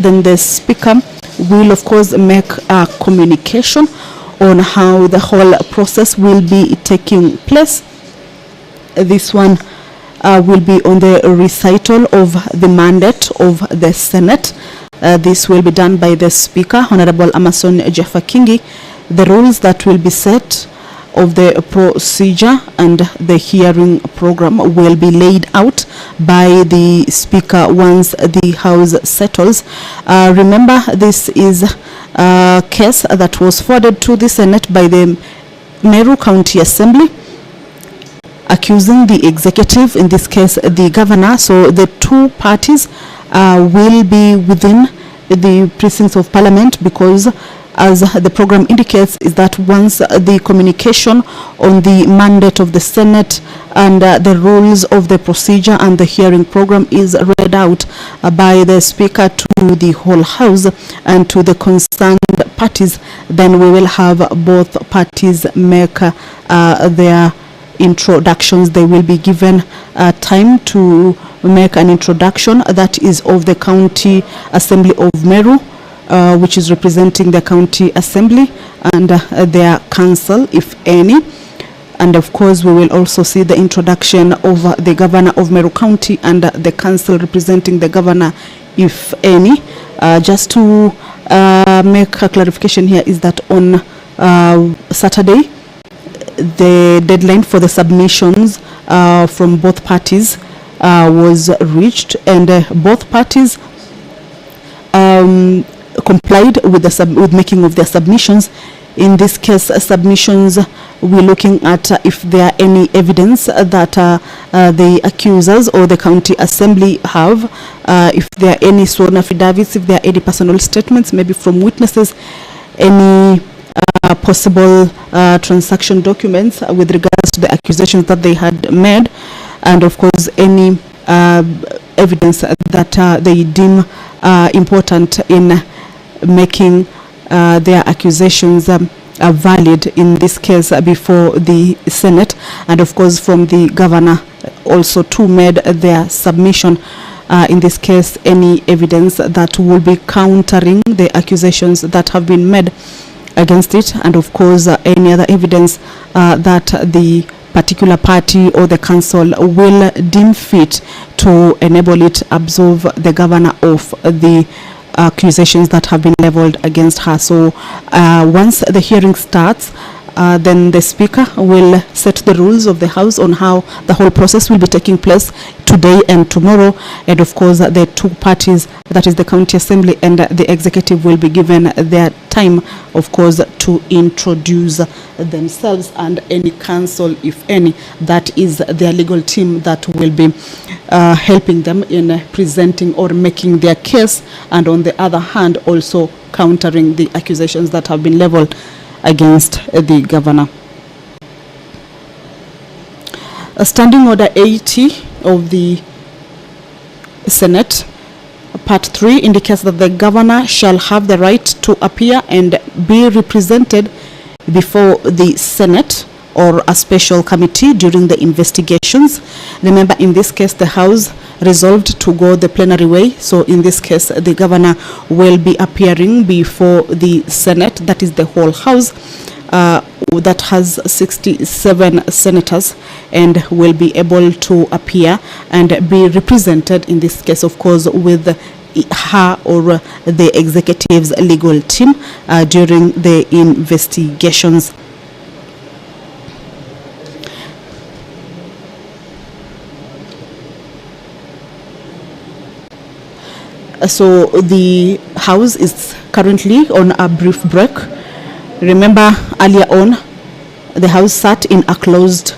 then the Speaker will of course make a communication on how the whole process will be taking place. This one will be on the recital of the mandate of the Senate. This will be done by the Speaker, Honorable Amason Jaffa Kingi. The rules that will be set of the procedure and the hearing program will be laid out by the Speaker once the House settles. Remember, this is a case that was forwarded to the Senate by the Meru County Assembly, accusing the executive, in this case the governor. So the two parties will be within the precincts of Parliament, because as the program indicates is that once the communication on the mandate of the Senate and the rules of the procedure and the hearing program is read out by the Speaker to the whole House and to the concerned parties, then we will have both parties make their introductions. They will be given time to make an introduction that is of the County Assembly of Meru, which is representing the County Assembly and their council, if any. And of course, we will also see the introduction of the Governor of Meru County and the council representing the Governor, if any. Just to make a clarification here is that on Saturday, the deadline for the submissions from both parties was reached, and both parties complied with with making of their submissions. In this case, submissions, we're looking at if there are any evidence that the accusers or the County Assembly have, if there are any sworn affidavits, if there are any personal statements, maybe from witnesses, any possible transaction documents with regards to the accusations that they had made, and of course any evidence that they deem important in making their accusations valid, in this case before the Senate. And of course from the Governor also too made their submission, in this case any evidence that will be countering the accusations that have been made against it, and of course any other evidence that the particular party or the council will deem fit to enable it absolve the governor of the accusations that have been leveled against her. So once the hearing starts, then the Speaker will set the rules of the House on how the whole process will be taking place today and tomorrow. And of course, the two parties, that is the County Assembly and the Executive, will be given their time, of course, to introduce themselves and any counsel, if any, that is their legal team that will be helping them in presenting or making their case, and on the other hand also countering the accusations that have been leveled against the governor. Standing Order 80 of the Senate, Part 3, indicates that the governor shall have the right to appear and be represented before the Senate or a special committee during the investigations. Remember, in this case, the House resolved to go the plenary way. So in this case, the governor will be appearing before the Senate, that is the whole House, that has 67 senators, and will be able to appear and be represented, in this case, of course, with her or the executive's legal team during the investigations. So the House is currently on a brief break. Remember, earlier on, the House sat in a closed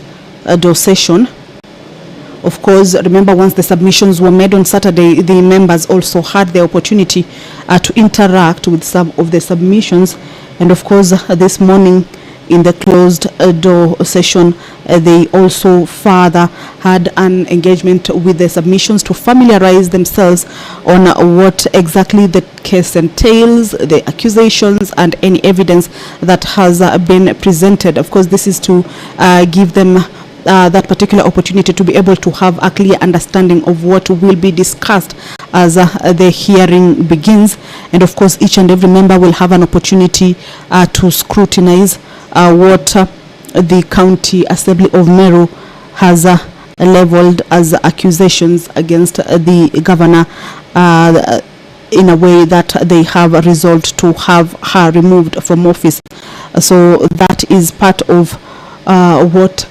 door session. Of course, remember, once the submissions were made on Saturday, the members also had the opportunity to interact with some of the submissions. And of course, this morning in the closed door session, they also further had an engagement with the submissions to familiarize themselves on what exactly the case entails, the accusations, and any evidence that has been presented. Of course, this is to give them that particular opportunity to be able to have a clear understanding of what will be discussed as the hearing begins. And of course, each and every member will have an opportunity to scrutinize what the County Assembly of Meru has leveled as accusations against the governor in a way that they have resolved to have her removed from office. So that is part of what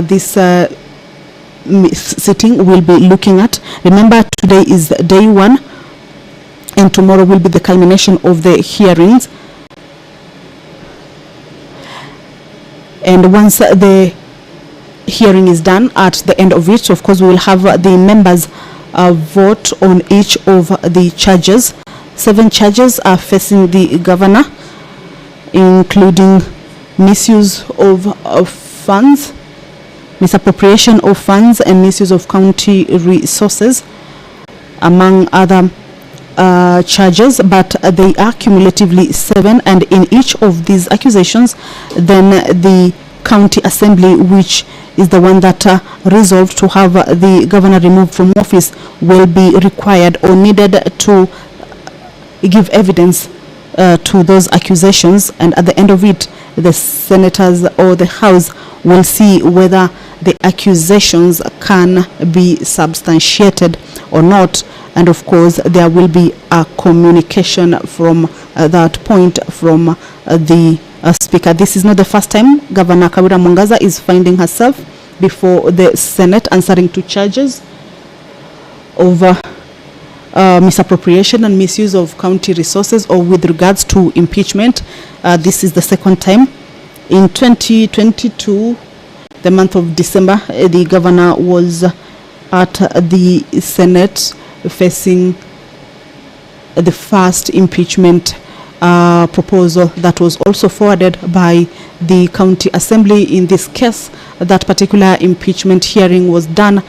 this sitting will be looking at. Remember, today is day one and tomorrow will be the culmination of the hearings. And once the hearing is done, at the end of it, of course, we will have the members vote on each of the charges. 7 charges are facing the governor, including misuse of funds, misappropriation of funds, and misuse of county resources, among other charges, but they are cumulatively 7, and in each of these accusations, then the County Assembly, which is the one that resolved to have the governor removed from office, will be required or needed to give evidence to those accusations, and at the end of it, the senators or the House will see whether the accusations can be substantiated or not. And of course, there will be a communication from that point from the Speaker. This is not the first time Governor Kawira Mwangaza is finding herself before the Senate answering to charges of misappropriation and misuse of county resources, or with regards to impeachment. This is the second time. In 2022, the month of December, the governor was at the Senate facing the first impeachment proposal that was also forwarded by the County Assembly. In this case, that particular impeachment hearing was done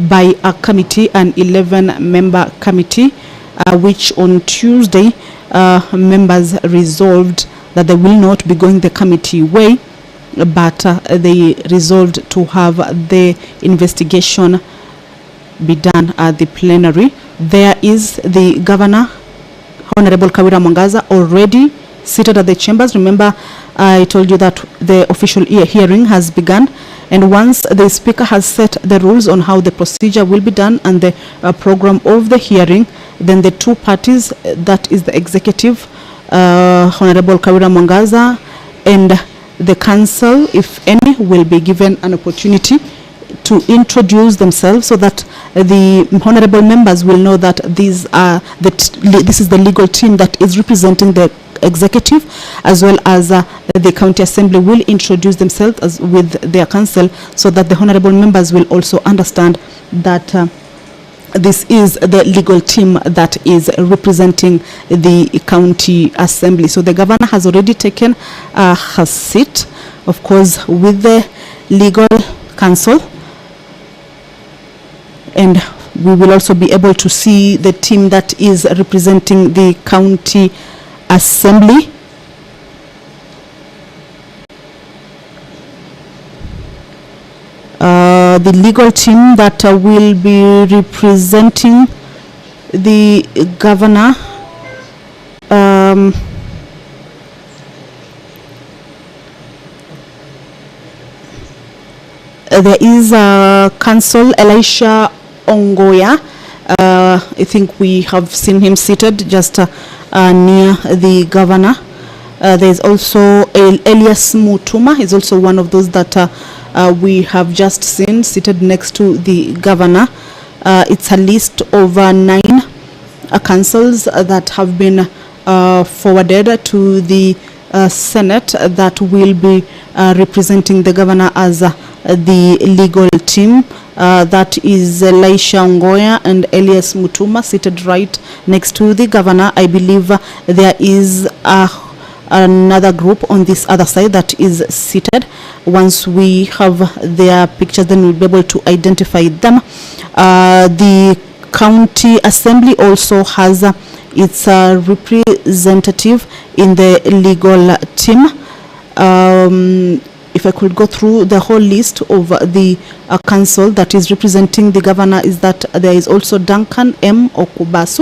by a committee, an 11-member committee, which on Tuesday members resolved that they will not be going the committee way, but they resolved to have the investigation be done at the plenary. There is the governor, Honorable Kawira Mwangaza, already seated at the chambers. Remember, I told you that the official hearing has begun, and once the Speaker has set the rules on how the procedure will be done and the program of the hearing, then the two parties, that is the executive, Honorable Kawira Mwangaza, and the council, if any, will be given an opportunity to introduce themselves so that the honorable members will know that this is the legal team that is representing the executive, as well as the County Assembly will introduce themselves as with their council, so that the honorable members will also understand that this is the legal team that is representing the County Assembly. So the governor has already taken her seat, of course, with the legal counsel, and we will also be able to see the team that is representing the County Assembly. The legal team that will be representing the governor. There is Council Elisha Ongoya. I think we have seen him seated just near the governor. There is also Elias Mutuma. He's also one of those that we have just seen seated next to the governor. It's a list of 9 councils that have been forwarded to the Senate that will be representing the governor as the legal team. That is Elisha Ongoya and Elias Mutuma seated right next to the governor. I believe there is another group on this other side that is seated. Once we have their pictures, then we'll be able to identify them. The County Assembly also has its representative in the legal team. if I could go through the whole list of the council that is representing the governor, is that there is also Duncan M. Okubasu,